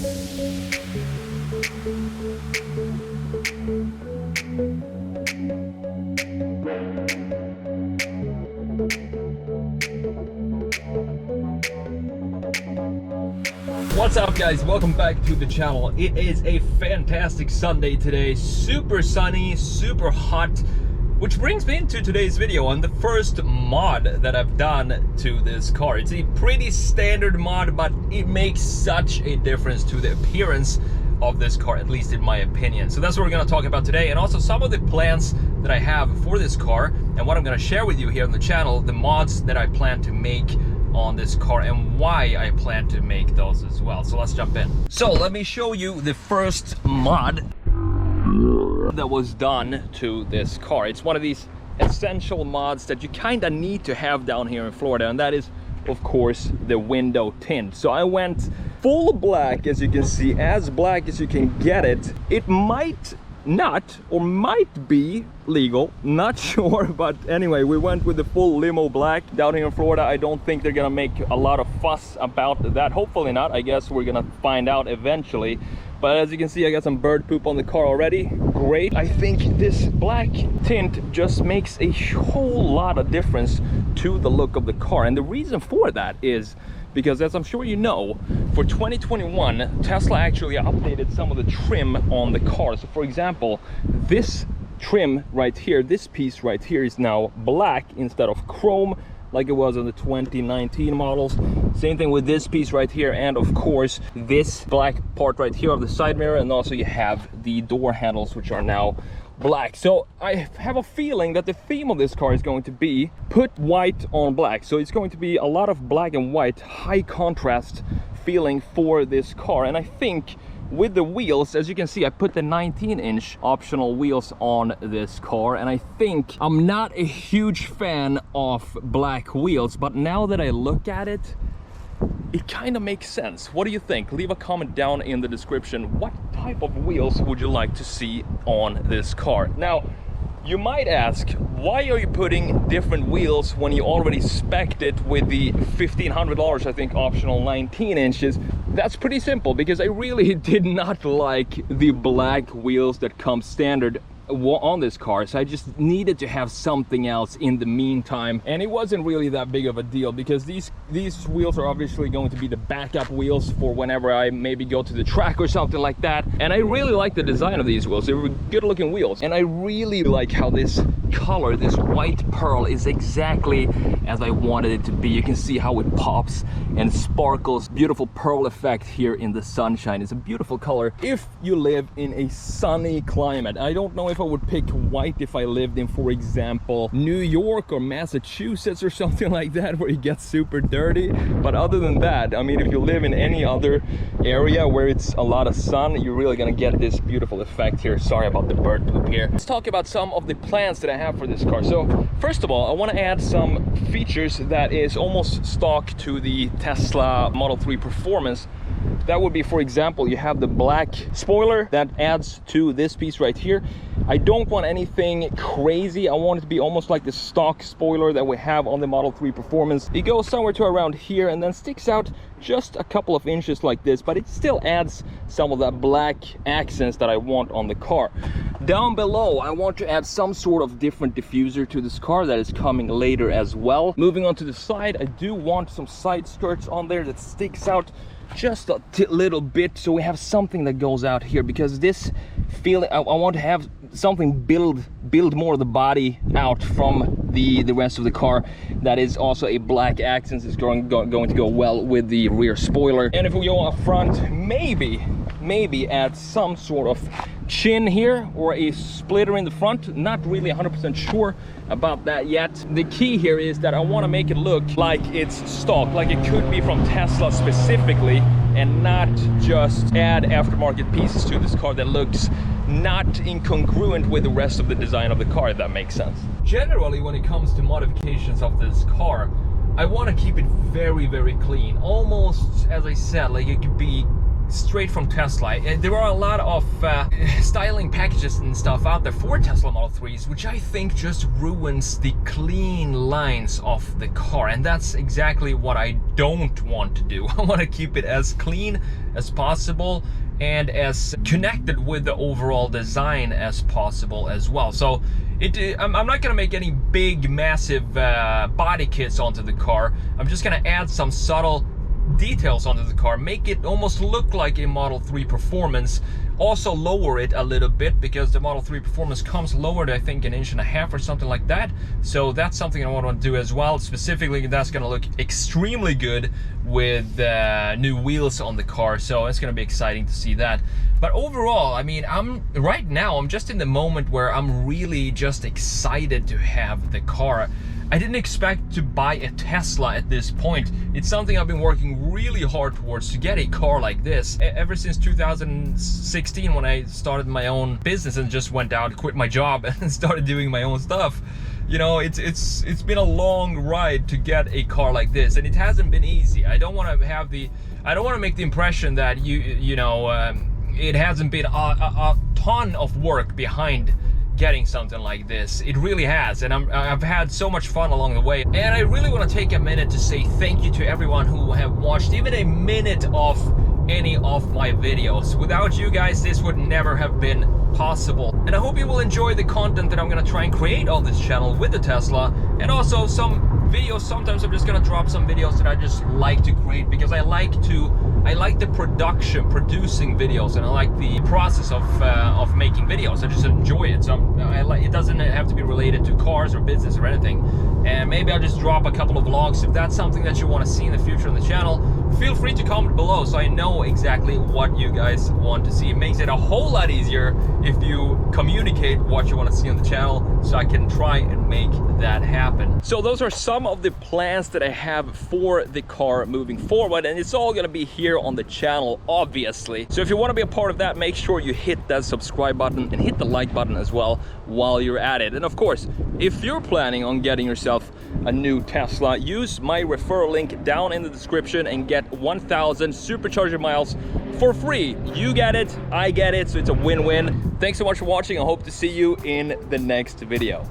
What's up guys, welcome back to the channel. It is a fantastic Sunday today, super sunny, super hot, which brings me into today's video on the first mod that I've done to this car. It's a pretty standard mod, but it makes such a difference to the appearance of this car, at least in my opinion. So that's what we're going to talk about today, and also some of the plans that I have for this car and what I'm going to share with you here on the channel, the mods that I plan to make on this car and why I plan to make those as well. So let's jump in. So let me show you the first mod that was done to this car. It's one of these essential mods that you kind of need to have down here in Florida, and that is of course the window tint. So I went full black, as you can see, as black as you can get it. It might not or might be legal, not sure, but anyway, we went with the full limo black down here in Florida. I don't think they're gonna make a lot of fuss about that, hopefully not. I guess we're gonna find out eventually. But as you can see, I got some bird poop on the car already. Great. I think this black tint just makes a whole lot of difference to the look of the car, and the reason for that is because, as I'm sure you know, for 2021, Tesla actually updated some of the trim on the car. So for example, this trim right here, this piece right here is now black instead of chrome like it was on the 2019 models. Same thing with this piece right here, and of course this black part right here of the side mirror, and also you have the door handles, which are now black. So I have a feeling that the theme of this car is going to be put white on black. So it's going to be a lot of black and white, high contrast feeling for this car. And I think with the wheels, as you can see, I put the 19-inch optional wheels on this car, and I think I'm not a huge fan of black wheels, but now that I look at it, it kind of makes sense. What do you think? Leave a comment down in the description. What type of wheels would you like to see on this car? Now, you might ask, why are you putting different wheels when you already spec'd it with the $1,500, I think, optional 19 inches? That's pretty simple, because I really did not like the black wheels that come standard on this car, so I just needed to have something else in the meantime, and it wasn't really that big of a deal because these wheels are obviously going to be the backup wheels for whenever I maybe go to the track or something like that. And I really like the design of these wheels. They were good looking wheels, and I really like how this color, this white pearl, is exactly as I wanted it to be. You can see how it pops and sparkles. Beautiful pearl effect here in the sunshine. It's a beautiful color if you live in a sunny climate. I don't know if I would pick white if I lived in, for example, New York or Massachusetts or something like that, where it gets super dirty. But other than that, I mean, if you live in any other area where it's a lot of sun, you're really gonna get this beautiful effect here. Sorry about the bird poop here. Let's talk about some of the plans that I have for this car. So first of all, I want to add some features that is almost stock to the Tesla Model 3 Performance. That would be, for example, you have the black spoiler that adds to this piece right here. I don't want anything crazy. I want it to be almost like the stock spoiler that we have on the Model 3 Performance. It goes somewhere to around here and then sticks out just a couple of inches like this, but it still adds some of that black accents that I want on the car. Down below, I want to add some sort of different diffuser to this car that is coming later as well. Moving on to the side, I do want some side skirts on there that sticks out just a little bit, so we have something that goes out here, because this feeling, I want to have something build more of the body out from the rest of the car. That is also a black accent. Is going to go well with the rear spoiler. And if we go up front, maybe add some sort of chin here or a splitter in the front. Not really 100% sure about that yet. The key here is that I want to make it look like it's stock, like it could be from Tesla specifically, and not just add aftermarket pieces to this car that looks not incongruent with the rest of the design of the car, if that makes sense. Generally, when it comes to modifications of this car, I want to keep it very, very clean. Almost, as I said, like it could be straight from Tesla. There are a lot of styling packages and stuff out there for Tesla Model 3s, which I think just ruins the clean lines of the car, and that's exactly what I don't want to do. I want to keep it as clean as possible and as connected with the overall design as possible as well. So I'm not gonna make any big massive body kits onto the car. I'm just gonna add some subtle details onto the car, make it almost look like a Model 3 Performance, also lower it a little bit because the Model 3 Performance comes lowered, I think, 1.5 inches or something like that. So that's something I want to do as well. Specifically, that's going to look extremely good with new wheels on the car, so it's going to be exciting to see that. But overall, I mean, right now I'm just in the moment where I'm really just excited to have the car. I didn't expect to buy a Tesla at this point. It's something I've been working really hard towards, to get a car like this. Ever since 2016, when I started my own business and just went out, quit my job and started doing my own stuff. You know, it's been a long ride to get a car like this, and it hasn't been easy. I don't want to make the impression that it hasn't been a ton of work behind getting something like this. It really has, and I've had so much fun along the way. And I really want to take a minute to say thank you to everyone who have watched even a minute of any of my videos. Without you guys, this would never have been possible. And I hope you will enjoy the content that I'm gonna try and create on this channel with the Tesla, and also some videos. Sometimes I'm just gonna drop some videos that I just like to create because I like the producing videos, and I like the process of making videos. I just enjoy it. So it doesn't have to be related to cars or business or anything. And maybe I'll just drop a couple of vlogs. If that's something that you want to see in the future on the channel, feel free to comment below so I know exactly what you guys want to see. It makes it a whole lot easier if you communicate what you want to see on the channel, so I can try and make that happen. So those are some of the plans that I have for the car moving forward, and it's all going to be here on the channel, obviously. So if you want to be a part of that, make sure you hit that subscribe button and hit the like button as well while you're at it. And of course, if you're planning on getting yourself a new Tesla, use my referral link down in the description and get 1,000 supercharger miles for free. You get it, I get it, so it's a win-win. Thanks so much for watching. I hope to see you in the next video.